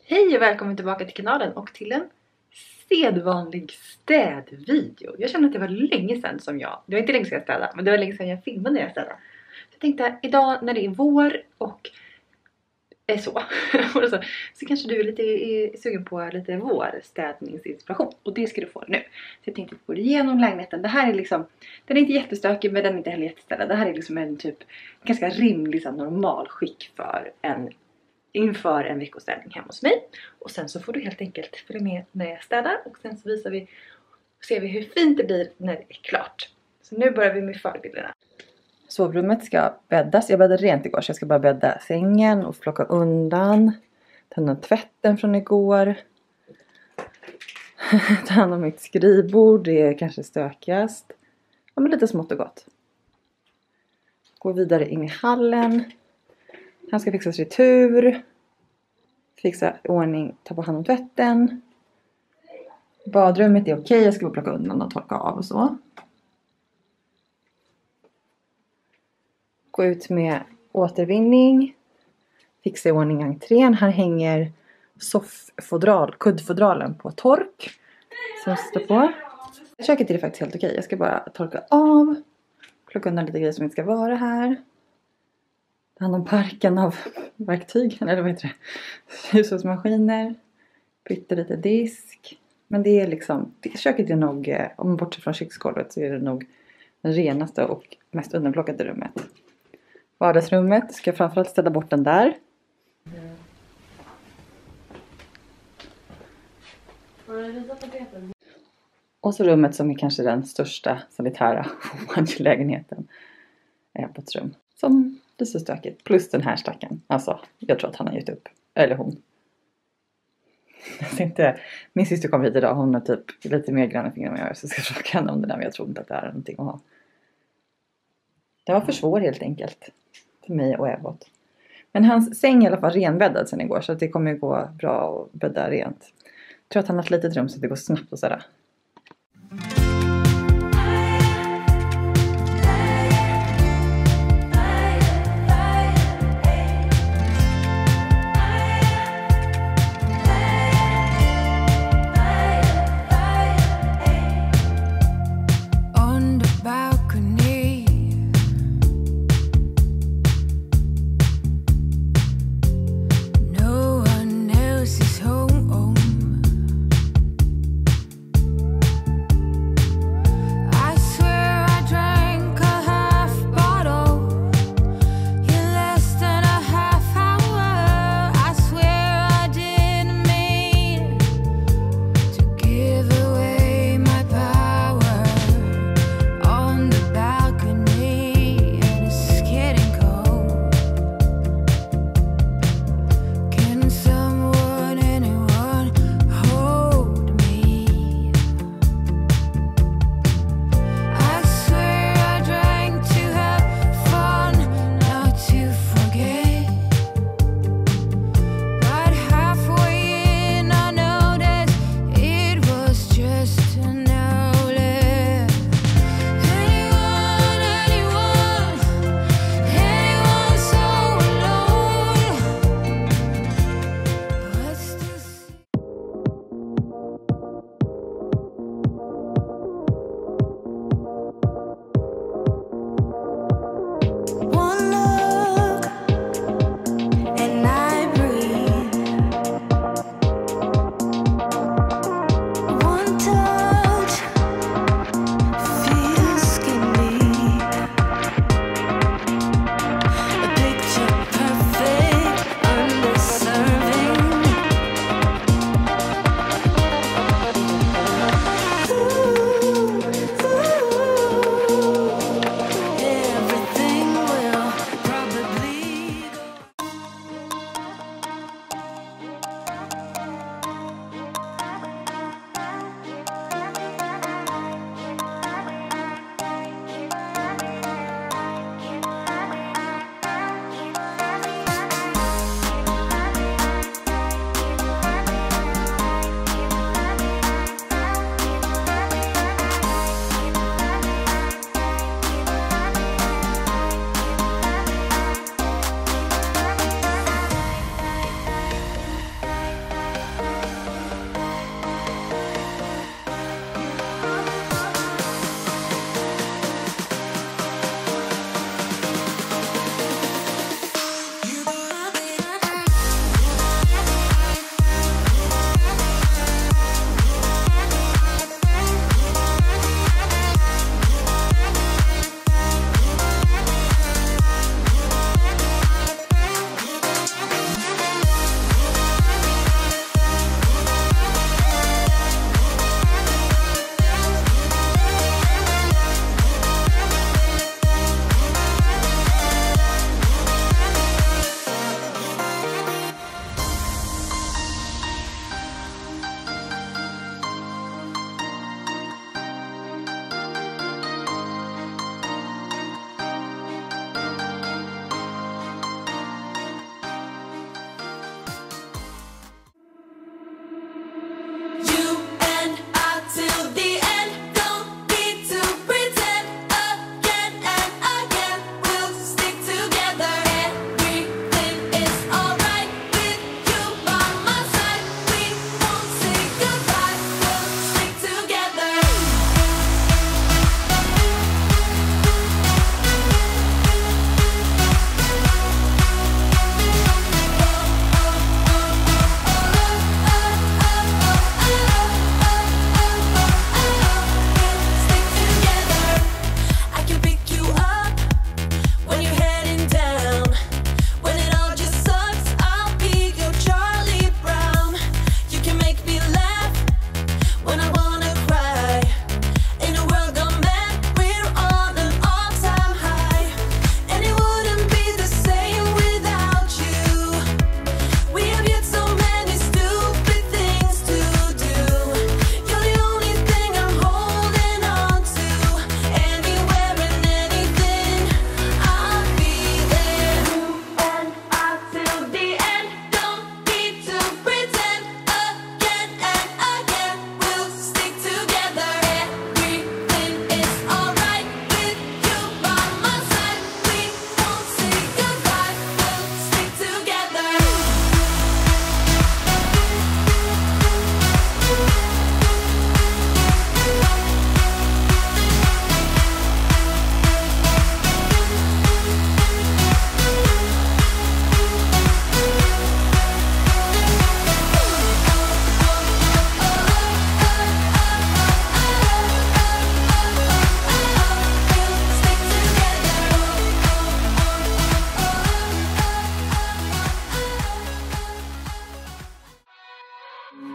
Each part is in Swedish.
Hej och välkommen tillbaka till kanalen och till en sedvanlig städvideo. Jag känner att det var länge sedan det var inte länge sedan jag städade, men det var länge sedan jag filmade när jag städade. Så jag tänkte idag när det är vår och så kanske du är sugen på lite vårstädningsinspiration. Och det ska du få nu. Så jag tänkte gå igenom lägenheten. Det här är liksom, den är inte jättestökig men den är inte heller jättestädad. Det här är liksom en typ ganska rimlig normal skick inför en veckostädning hemma hos mig. Och sen så får du helt enkelt följa med när jag städar. Och sen så ser vi hur fint det blir när det är klart. Så nu börjar vi med förbilderna. Sovrummet ska bäddas. Jag bäddade rent igår så jag ska bara bädda sängen och plocka undan. Ta hand om tvätten från igår. Ta hand om mitt skrivbord. Det är kanske stökigast. Ja, men lite smått och gott. Gå vidare in i hallen. Han ska fixas retur. Fixa i ordning. Ta på hand om tvätten. Badrummet är okej. Jag ska bara plocka undan och torka av och så. Gå ut med återvinning. Fixa i ordning entrén. Här hänger kuddfodralen på tork. Som står på. Köket är det faktiskt helt okej. Jag ska bara torka av. Plocka undan lite grejer som inte ska vara här. Ta hand om parken av verktyg. Eller vad heter det? Hushållsmaskiner. Bytte lite disk. Men det är liksom. Köket är nog. Om man bortser från köksgolvet så är det nog den renaste och mest undanplockade rummet. Vardagsrummet. Ska jag framförallt ställa bort den där. Och så rummet som är kanske den största sanitära lägenheten. Lägenheten. Som det är så stökigt. Plus den här stacken. Alltså, jag tror att han har gett upp. Eller hon. Min syster kom hit idag. Hon har typ lite mer grann fingrar än jag gör. Så jag ska fråga henne om det där. Men jag tror inte att det är någonting att ha. Det var för svårt helt enkelt. För mig och Evot. Men hans säng är i alla fall renbäddad sen igår. Så att det kommer ju gå bra att bädda rent. Jag tror att han har ett litet rum så att det går snabbt och sådär.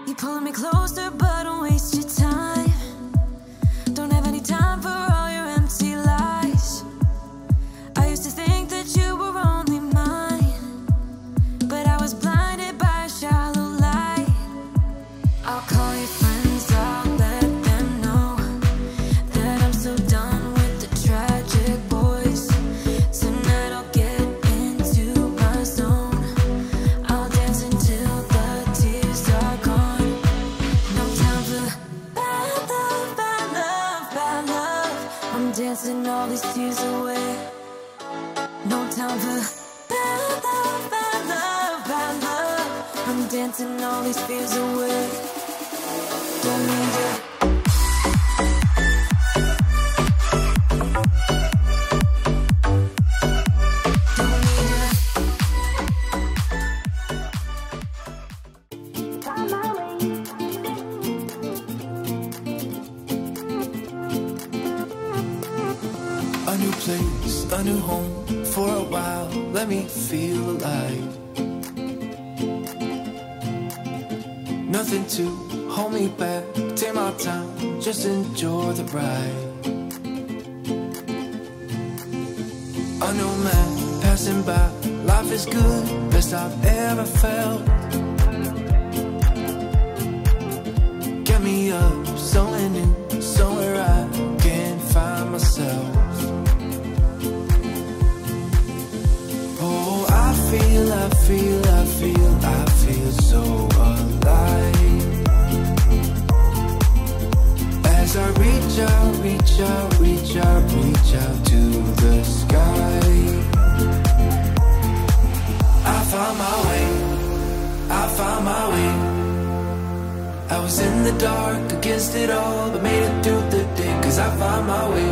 You pulling me closer, but don't waste your time. Don't have any time for all your empty lies. I used to think that you were only mine, but I was blinded by a shallow light. I'll call your friends, I'll let them know that I'm so done with the tragic boys. Tonight I'll get into my zone. I'll dance until the tears are gone. No time for bad love, bad love, bad love. I'm dancing all these tears away. No time for bad love, bad love, bad love. I'm dancing all these fears away. Don't need it. A new place, a new home. For a while, let me feel alive. Nothing to hold me back. Take my time, just enjoy the ride. A new man passing by. Life is good, best I've ever felt. Get me up, somewhere new, somewhere I can find myself. Oh, I feel so alive. As I reach out to the sky. I found my way. I was in the dark against it all, but made it through the day. Cause I found my way.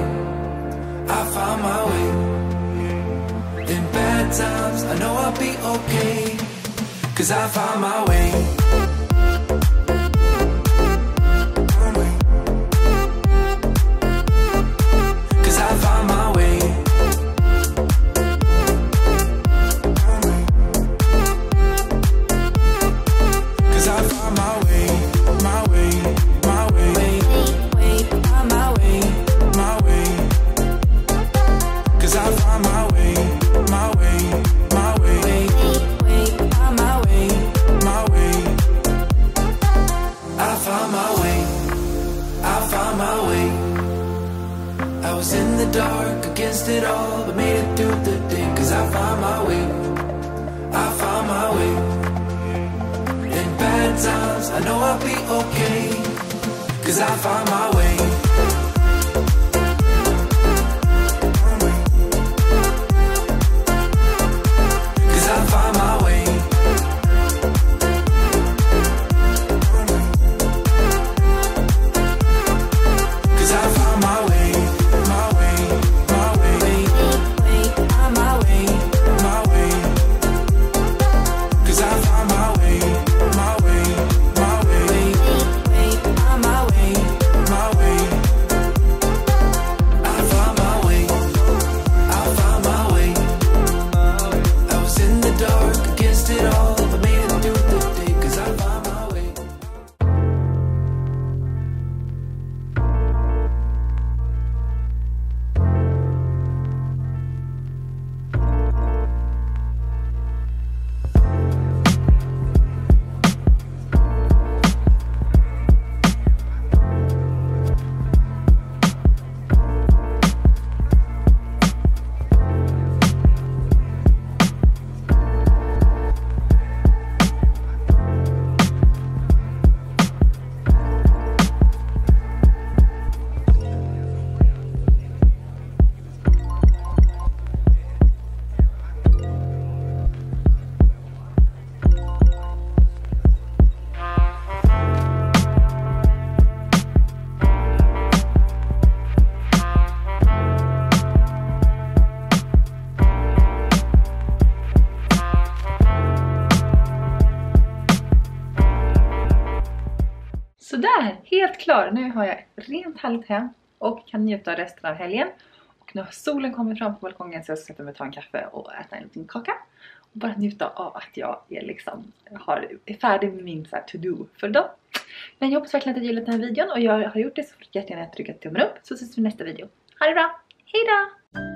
In bad times, I know I'll be okay. Cause I found my way. Cause I found my way. Cause I found my way. My way. My way. My way. My way. Cause I found my way. My way. My way. My way. My way. I found my way. I found my way. I was in the dark against it all, but made it through the day. Cause I found my way. I found my way. In bad times, I know I'll be okay. Cause I found my way. Cause I found my way. Cause I found my way. My way. My way. My way. My way. Cause I found my way. My way. My way. My way. My way. I found my way. I found my way. I was in the dark against it all, but made it through the day. Cause I found my way. Sådär, helt klar. Nu har jag rent härligt hem och kan njuta av resten av helgen. Och nu har solen kommit fram på balkongen, så jag ska sätta mig och ta en kaffe och äta en liten kaka. bara njuta av att jag är liksom är färdig med min så här to-do för då. Men jag hoppas verkligen att du gillat den här videon, och jag har gjort det, så får du jättegärna trycka tummen upp, så ses vi i nästa video. Ha det bra, hejdå!